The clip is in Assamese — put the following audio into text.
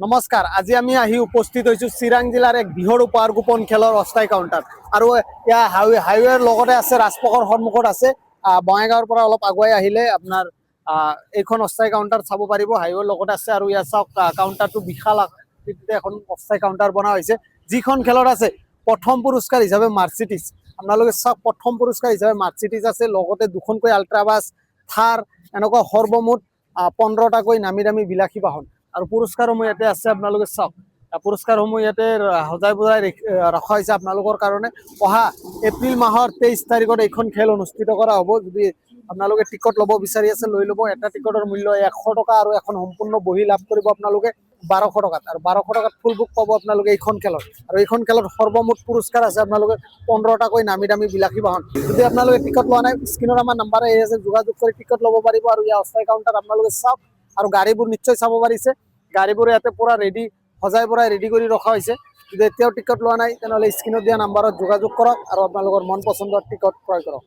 নমস্কাৰ, আজি আমি আহি উপস্থিত হৈছোঁ চিৰাং জিলাৰ এক বৃহৎ উপহাৰ গোপন খেলৰ অস্থায়ী কাউণ্টাৰ। আৰু ইয়াৰ হাইৱেৰ লগতে আছে, ৰাজপথৰ সন্মুখত আছে। বঙাইগাঁৱৰ পৰা অলপ আগুৱাই আহিলে আপোনাৰ এইখন অস্থায়ী কাউণ্টাৰ চাব পাৰিব। হাইৱেৰ লগতে আছে আৰু ইয়াৰ চাওক কাউণ্টাৰটো বিশাল আকৃতিতে এখন অস্থায়ী কাউণ্টাৰ বনোৱা হৈছে। যিখন খেলত আছে প্ৰথম পুৰস্কাৰ হিচাপে মাৰ্চিডিজ, আপোনালোকে চাওক প্ৰথম পুৰস্কাৰ হিচাপে মাৰ্চিডিজ আছে, লগতে দুখনকৈ আল্ট্ৰাবাছ, থাৰ, এনেকুৱা সৰ্বমুঠ 15টাকৈ নামী দামী বিলাসী বাহন। আৰু পুৰস্কাৰসমূহ ইয়াতে আছে, আপোনালোকে চাওক। পুৰস্কাৰসমূহ ইয়াতে সজাই বজাই ৰখা হৈছে আপোনালোকৰ কাৰণে। অহা এপ্ৰিল মাহৰ 23 তাৰিখত এইখন খেল অনুষ্ঠিত কৰা হ'ব। যদি আপোনালোকে টিকট ল'ব বিচাৰি আছে লৈ ল'ব। এটা টিকটৰ মূল্য 100 টকা আৰু এখন সম্পূৰ্ণ বহি লাভ কৰিব আপোনালোকে 1200 টকাত। আৰু 1200 টকাত ফুল বুক পাব আপোনালোকে এইখন খেলত। আৰু এইখন খেলত সৰ্বমুঠ পুৰস্কাৰ আছে আপোনালোকে 15টাকৈ নামী দামী বিলাসী বাহন। যদি আপোনালোকে টিকট লোৱা নাই, স্ক্ৰীনত আমাৰ নাম্বাৰ আহি আছে, যোগাযোগ কৰি টিকট ল'ব পাৰিব। আৰু ইয়াৰ অস্থায়ী কাউণ্টাৰ আপোনালোকে চাওক। আৰু গাড়ীবোৰ নিশ্চয় চাব পাৰিছে, গাড়ীবোৰ ইয়াতে পুৰা ৰেডি, সজাই পৰাই ৰেডি কৰি ৰখা হৈছে। যদি এতিয়াও টিকট লোৱা নাই তেনেহ'লে স্ক্ৰীনত দিয়া নাম্বাৰত যোগাযোগ কৰক আৰু আপোনালোকৰ মন পচন্দৰ টিকট ক্ৰয় কৰক।